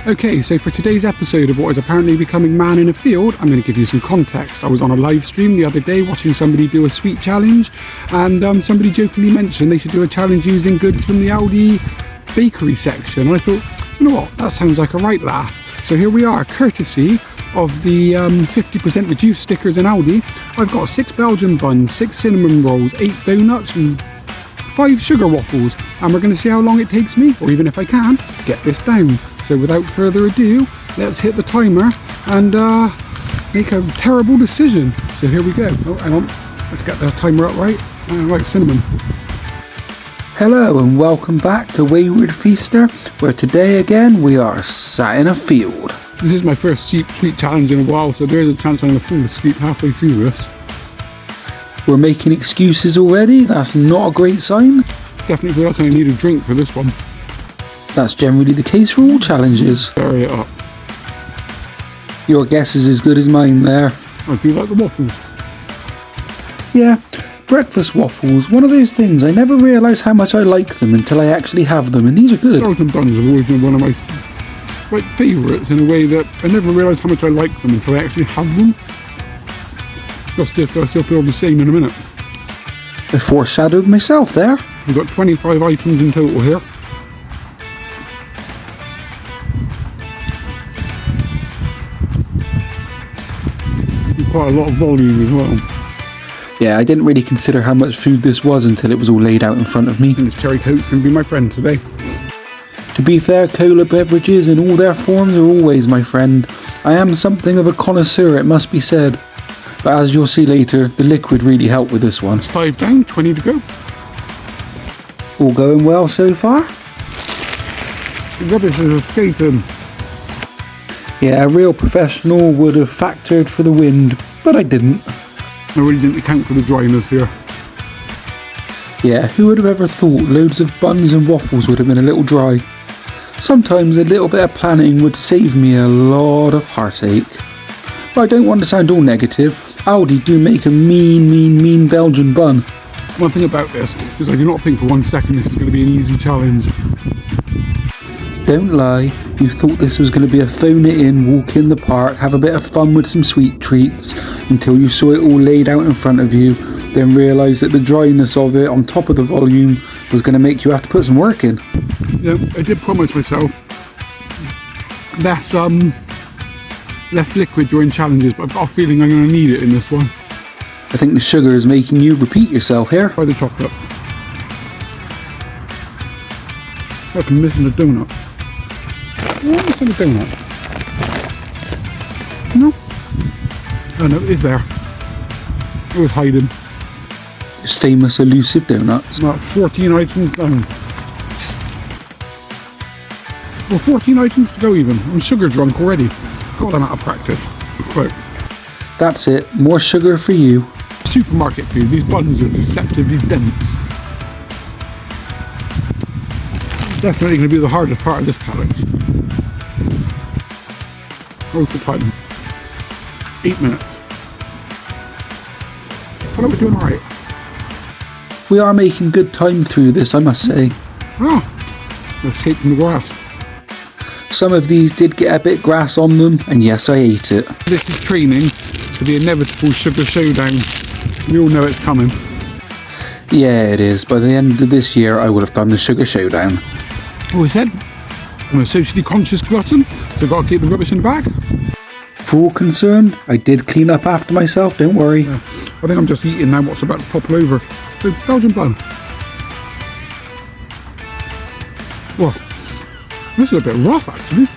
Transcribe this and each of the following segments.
Okay, so for today's episode of what is apparently becoming man in a field, I'm going to give you some context. I was on a live stream the other day watching somebody do a sweet challenge, and somebody jokingly mentioned they should do a challenge using goods from the Aldi Bakery section. And I thought, you know what, that sounds like a right laugh. So here we are, courtesy of the 50% reduced stickers in Aldi. I've got 6 Belgian buns, 6 cinnamon rolls, 8 donuts, and 5 sugar waffles, and we're going to see how long it takes me, or even if I can, get this down. So without further ado, let's hit the timer and make a terrible decision. So here we go. Oh, hang on. Let's get the timer up right. Right, cinnamon. Hello and welcome back to Wayward Feaster, where today again we are sat in a field. This is my first sweet challenge in a while, so there is a chance I'm going to fall asleep halfway through this. We're making excuses already, that's not a great sign. Definitely feel like I need a drink for this one. That's generally the case for all challenges. Bury it up. Your guess is as good as mine there. I do like the waffles. Yeah, breakfast waffles, one of those things, I never realise how much I like them until I actually have them, and these are good. Belgian buns have always been one of my favourites in a way that I never realised how much I like them until I actually have them. I still feel the same in a minute. I foreshadowed myself there. We've got 25 items in total here. Quite a lot of volume as well. Yeah, I didn't really consider how much food this was until it was all laid out in front of me. And this cherry coke's going to be my friend today. To be fair, cola beverages in all their forms are always my friend. I am something of a connoisseur, it must be said. But as you'll see later, the liquid really helped with this one. It's 5 down, 20 to go. All going well so far? The rubbish is escaping. Yeah, a real professional would have factored for the wind, but I didn't. I really didn't account for the dryness here. Yeah, who would have ever thought loads of buns and waffles would have been a little dry? Sometimes a little bit of planning would save me a lot of heartache. But I don't want to sound all negative. Aldi do make a mean Belgian bun. One thing about this is I do not think for 1 second this is going to be an easy challenge. Don't lie, you thought this was going to be a phone it in, walk in the park, have a bit of fun with some sweet treats, until you saw it all laid out in front of you, then realised that the dryness of it on top of the volume was going to make you have to put some work in. Yeah, I did promise myself less liquid during challenges, but I've got a feeling I'm going to need it in this one. I think the sugar is making you repeat yourself here. Try the chocolate. Like I'm missing a donut. Oh, I'm missing a donut. No. Oh no, it is there. It was hiding. His famous elusive donuts. About 14 items down. Well, 14 items to go even. I'm sugar drunk already. God, I'm out of practice. Right. That's it, more sugar for you. Supermarket food, these buns are deceptively dense. Definitely going to be the hardest part of this challenge. What's the time? 8 minutes. I feel like we're doing alright. We are making good time through this, I must say. Ah, escaped from the grass. Some of these did get a bit grass on them, and yes, I ate it. This is training for the inevitable sugar showdown. We all know it's coming. Yeah, it is. By the end of this year, I would have done the sugar showdown. Oh, I said, I'm a socially conscious glutton, so I've got to keep the rubbish in the bag. For all concerned, I did clean up after myself, don't worry. Yeah, I think I'm just eating now what's about to topple over. So, Belgian bun. Well, this is a bit rough actually.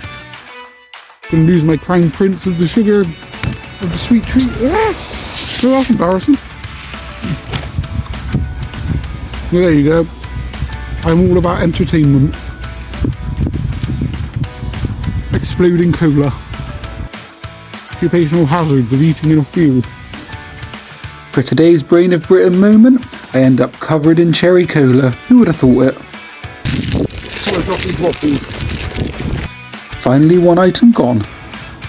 Gonna lose my crown prince of the sugar, of the sweet treat. So that's embarrassing. Well, there you go. I'm all about entertainment. Exploding cola. Occupational hazards of eating in a field. For today's Brain of Britain moment, I end up covered in cherry cola. Who would have thought it? Waffles. Finally, one item gone.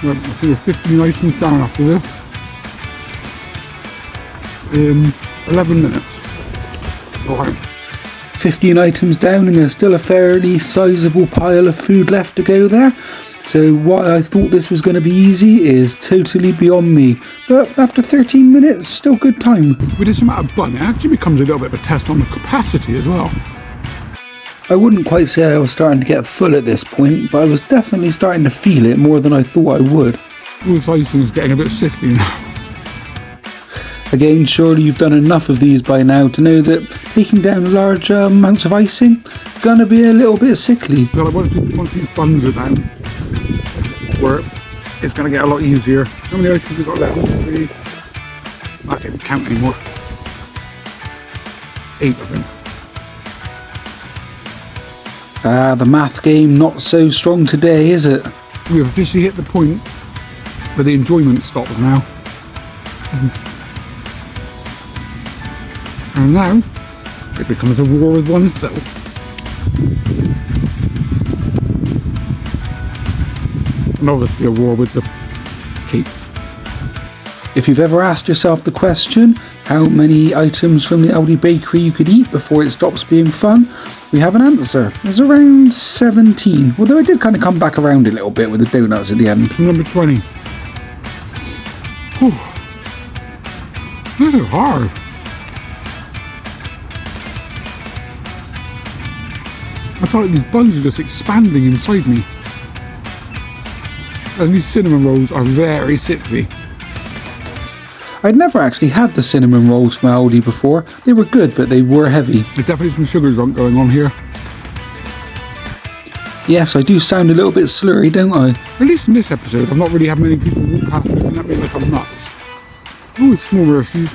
Right, I think we're 15 items down after this. 11 minutes. Alright. 15 items down and there's still a fairly sizable pile of food left to go there. So why I thought this was going to be easy is totally beyond me. But after 13 minutes, still good time. With this amount of bun, it actually becomes a little bit of a test on the capacity as well. I wouldn't quite say I was starting to get full at this point, but I was definitely starting to feel it more than I thought I would. All this icing is getting a bit sickly now. Again, surely you've done enough of these by now to know that taking down large amounts of icing gonna be a little bit sickly. I feel like once these buns are down, where it's gonna get a lot easier. How many items have we got left? 1, 2, 3. I can't count anymore. 8 of them. The math game not so strong today, is it? We have officially hit the point where the enjoyment stops now. And now, it becomes a war with oneself. And obviously a war with the cakes. If you've ever asked yourself the question, how many items from the Aldi Bakery you could eat before it stops being fun, we have an answer. There's around 17, although I did kind of come back around a little bit with the donuts at the end. Number 20. Whew. This is hard. I feel like these buns are just expanding inside me. And these cinnamon rolls are very sickly. I'd never actually had the cinnamon rolls from Aldi before. They were good, but they were heavy. There's definitely some sugar drunk going on here. Yes, I do sound a little bit slurry, don't I? At least in this episode, I've not really had many people walk past looking at me like I'm nuts. Oh, small mercies.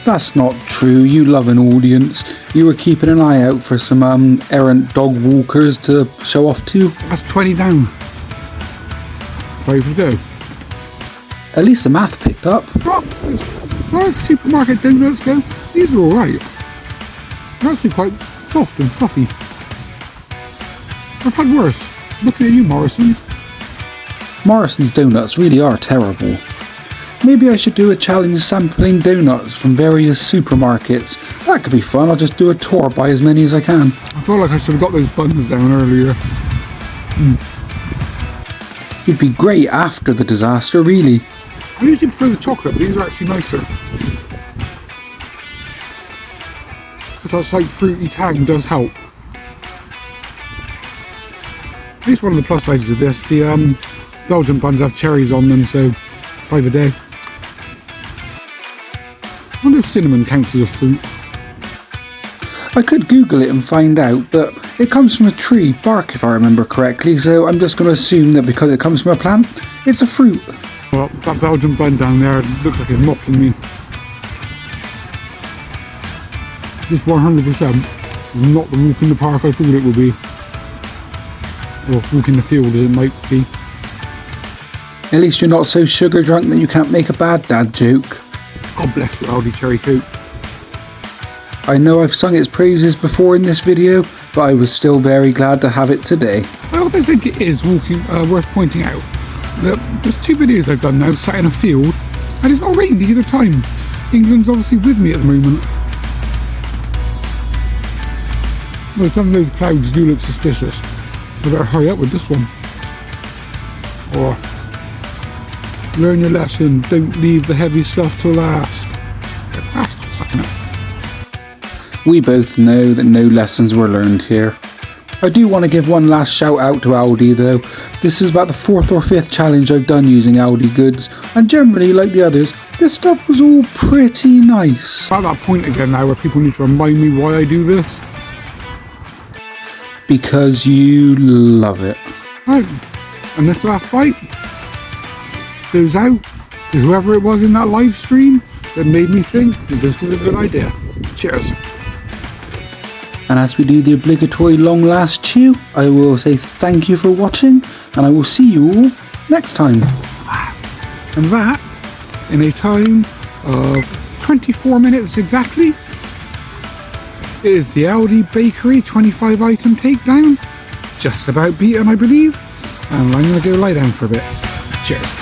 That's not true. You love an audience. You were keeping an eye out for some errant dog walkers to show off to. That's 20 down. 5 to go. At least the math picked up. But as far as supermarket donuts go, these are alright. They're actually quite soft and fluffy. I've had worse. Looking at you, Morrison's. Morrison's donuts really are terrible. Maybe I should do a challenge sampling donuts from various supermarkets. That could be fun. I'll just do a tour, buy as many as I can. I feel like I should have got those buns down earlier. It'd be great after the disaster, really. I usually prefer the chocolate, but these are actually nicer. Because that slight fruity tang does help. At least one of the plus sides of this, the Belgian buns have cherries on them, so 5 a day. I wonder if cinnamon counts as a fruit. I could Google it and find out, but it comes from a tree, bark if I remember correctly, so I'm just going to assume that because it comes from a plant, it's a fruit. Well, that Belgian bun down there looks like it's mocking me. This 100% is not the walk in the park I thought it would be. Or walk in the field as it might be. At least you're not so sugar drunk that you can't make a bad dad joke. God bless your Aldi cherry coat. I know I've sung its praises before in this video, but I was still very glad to have it today. I also think it is worth pointing out that there's 2 videos I've done now sat in a field and it's not rained either time. England's obviously with me at the moment. Well, some of those clouds do look suspicious. I better hurry up with this one. Or learn your lesson, don't leave the heavy stuff till last. That's got stuck in it. We both know that no lessons were learned here. I do want to give one last shout out to Aldi though. This is about the 4th or 5th challenge I've done using Aldi goods, and generally, like the others, this stuff was all pretty nice. About that point again now where people need to remind me why I do this. Because you love it. Right, and this last bite goes out to whoever it was in that live stream that made me think that this was a good idea. Cheers. And as we do the obligatory long last chew, I will say thank you for watching, and I will see you all next time. And that, in a time of 24 minutes exactly, is the Aldi Bakery 25 item takedown. Just about beaten, I believe. And I'm going to go lie down for a bit. Cheers.